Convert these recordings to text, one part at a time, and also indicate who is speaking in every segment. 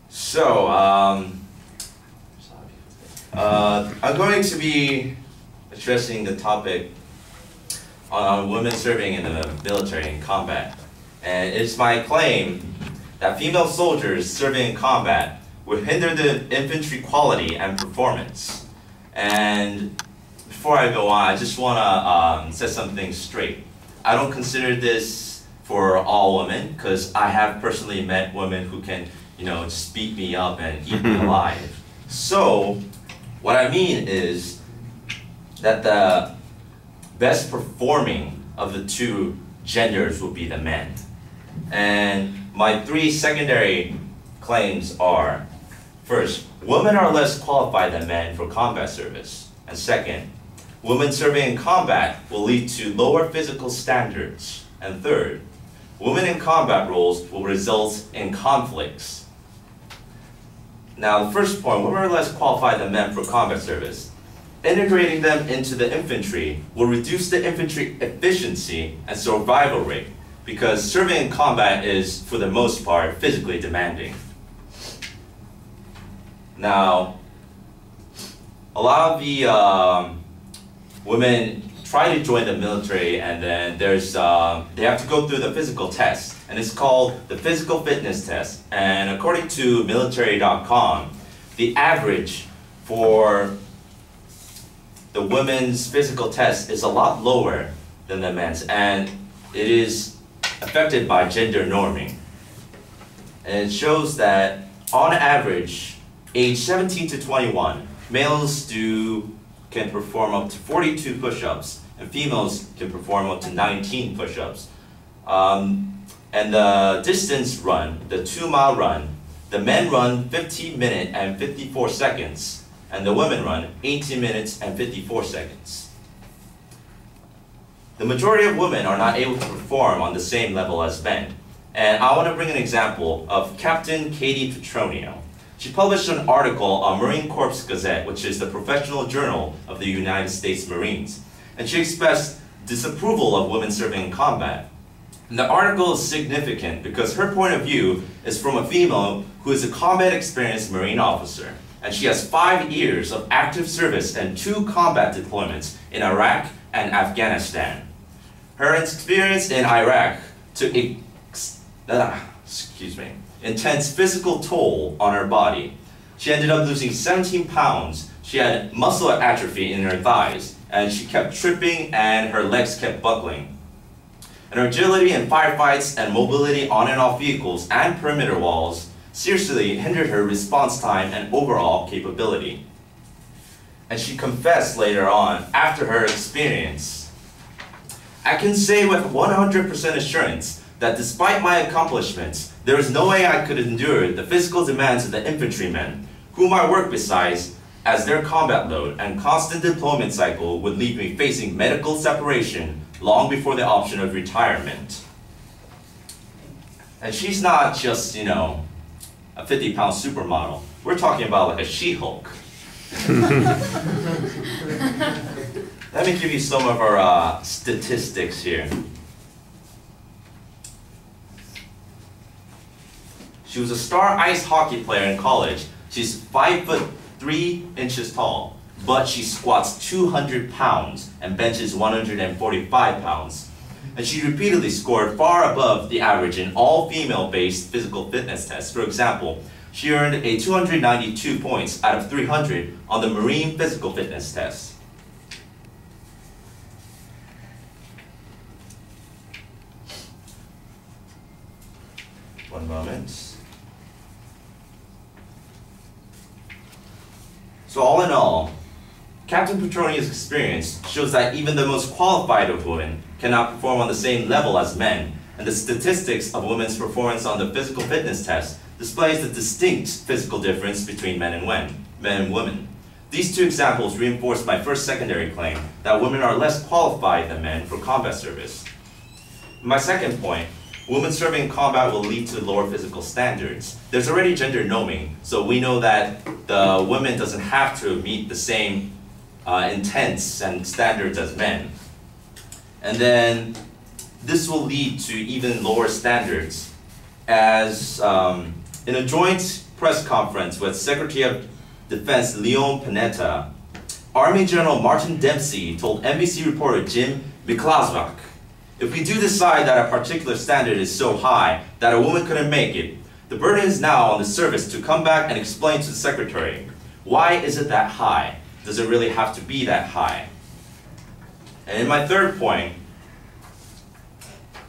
Speaker 1: So, I'm going to be addressing the topic on women serving in the military in combat. And it's my claim that female soldiers serving in combat would hinder the infantry quality and performance. And before I go on, I just want to set something straight. I don't consider this for all women, because I have personally met women who can, just beat me up and eat me alive. So, what I mean is that the best performing of the two genders will be the men. And my three secondary claims are, first, women are less qualified than men for combat service. And second, women serving in combat will lead to lower physical standards. And third, women in combat roles will result in conflicts. Now, the first point, women are less qualified than men for combat service. Integrating them into the infantry will reduce the infantry efficiency and survival rate, because serving in combat is, for the most part, physically demanding. Now, a lot of the women try to join the military, and then they have to go through the physical test, and it's called the physical fitness test. And according to military.com, the average for the women's physical test is a lot lower than the men's, and it is affected by gender norming. And it shows that on average, age 17 to 21, males can perform up to 42 push-ups, and females can perform up to 19 push-ups. And the distance run, the 2-mile run, the men run 15 minutes and 54 seconds, and the women run 18 minutes and 54 seconds. The majority of women are not able to perform on the same level as men. And I want to bring an example of Captain Katie Petronio. She published an article on Marine Corps Gazette, which is the professional journal of the United States Marines. And she expressed disapproval of women serving in combat. And the article is significant because her point of view is from a female who is a combat experienced Marine officer. And she has 5 years of active service and 2 combat deployments in Iraq and Afghanistan. Her experience in Iraq took intense physical toll on her body. She ended up losing 17 pounds. She had muscle atrophy in her thighs, and she kept tripping and her legs kept buckling. And her agility in firefights and mobility on and off vehicles and perimeter walls seriously hindered her response time and overall capability. And she confessed later on, after her experience, "I can say with 100% assurance that despite my accomplishments, there is no way I could endure the physical demands of the infantrymen, whom I work beside, as their combat load and constant deployment cycle would leave me facing medical separation long before the option of retirement." And she's not just, a 50-pound supermodel. We're talking about like a She-Hulk. Let me give you some of our statistics here. She was a star ice hockey player in college. She's 5'3" tall, but she squats 200 pounds and benches 145 pounds. And she repeatedly scored far above the average in all female-based physical fitness tests. For example, she earned a 292 points out of 300 on the Marine Physical Fitness test. One moment. So all in all, Captain Petronio's experience shows that even the most qualified of women cannot perform on the same level as men, and the statistics of women's performance on the physical fitness test displays the distinct physical difference between men and women. These two examples reinforce my first secondary claim that women are less qualified than men for combat service. My second point, women serving in combat will lead to lower physical standards. There's already gender norming, so we know that the women doesn't have to meet the same intents and standards as men. And then this will lead to even lower standards. As in a joint press conference with Secretary of Defense Leon Panetta, Army General Martin Dempsey told NBC reporter Jim Miklasvak, if we do decide that a particular standard is so high that a woman couldn't make it, the burden is now on the service to come back and explain to the Secretary, why is it that high? Does it really have to be that high? And in my third point,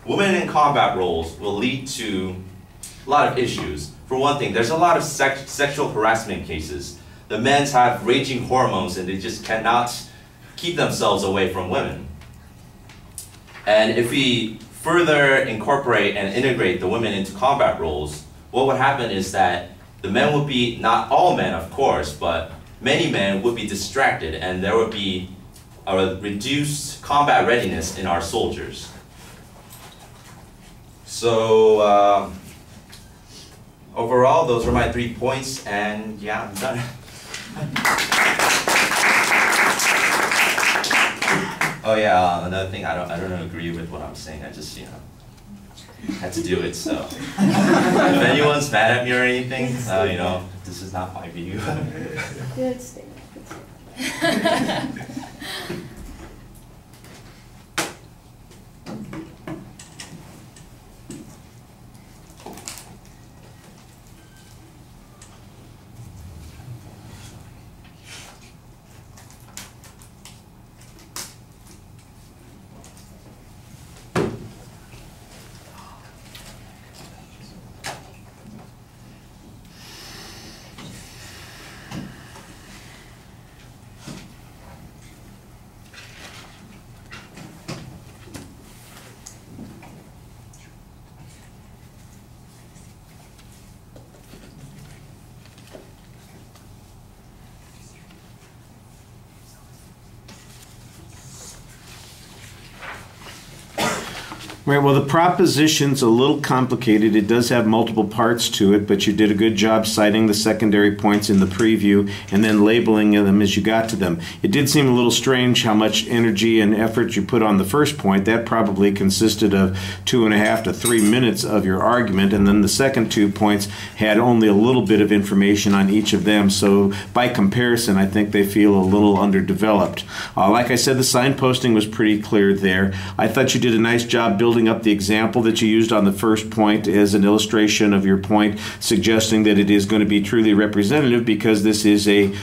Speaker 1: women in combat roles will lead to a lot of issues. For one thing, there's a lot of sexual harassment cases. The men have raging hormones and they just cannot keep themselves away from women. And if we further incorporate and integrate the women into combat roles, what would happen is that the men would be, not all men of course, but many men would be distracted and there would be a reduced combat readiness in our soldiers. So overall, those are my 3 points, and yeah, I'm done. Oh yeah, another thing, I don't agree with what I'm saying. I just, had to do it. So if anyone's mad at me or anything, this is not my view.
Speaker 2: Good statement. Good statement.
Speaker 3: Right, well, the proposition's a little complicated. It does have multiple parts to it, but you did a good job citing the secondary points in the preview and then labeling them as you got to them. It did seem a little strange how much energy and effort you put on the first point. That probably consisted of 2.5 to 3 minutes of your argument, and then the second 2 points had only a little bit of information on each of them. So by comparison, I think they feel a little underdeveloped. Like I said, the signposting was pretty clear there. I thought you did a nice job building up the example that you used on the first point as an illustration of your point, suggesting that it is going to be truly representative because this is an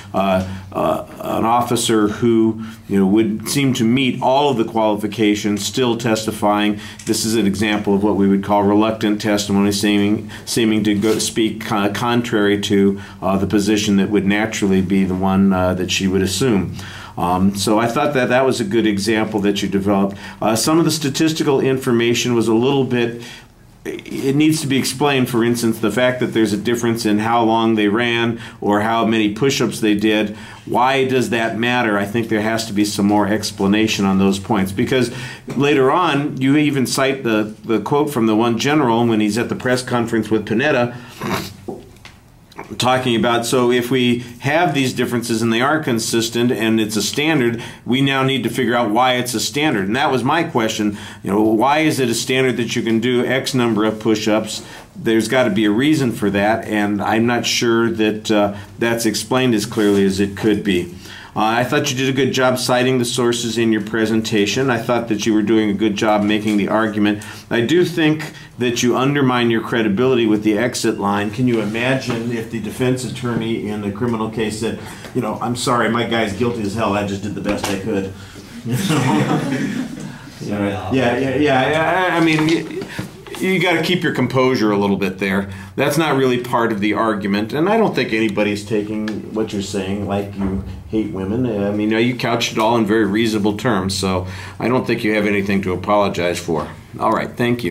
Speaker 3: officer who would seem to meet all of the qualifications, still testifying. This is an example of what we would call reluctant testimony, seeming to speak contrary to the position that would naturally be the one that she would assume. So I thought that was a good example that you developed. Some of the statistical information was a little bit, it needs to be explained. For instance, the fact that there's a difference in how long they ran or how many push-ups they did. Why does that matter? I think there has to be some more explanation on those points, because later on you even cite the quote from the one general when he's at the press conference with Panetta, talking about, so if we have these differences and they are consistent and it's a standard, we now need to figure out why it's a standard. And that was my question. Why is it a standard that you can do X number of push-ups? There's got to be a reason for that, and I'm not sure that that's explained as clearly as it could be. I thought you did a good job citing the sources in your presentation. I thought that you were doing a good job making the argument. I do think that you undermine your credibility with the exit line. Can you imagine if the defense attorney in a criminal case said, I'm sorry, my guy's guilty as hell, I just did the best I could. Yeah. I mean, you got to keep your composure a little bit there. That's not really part of the argument, and I don't think anybody's taking what you're saying like you hate women. I mean, you couched it all in very reasonable terms, so I don't think you have anything to apologize for. All right, thank you.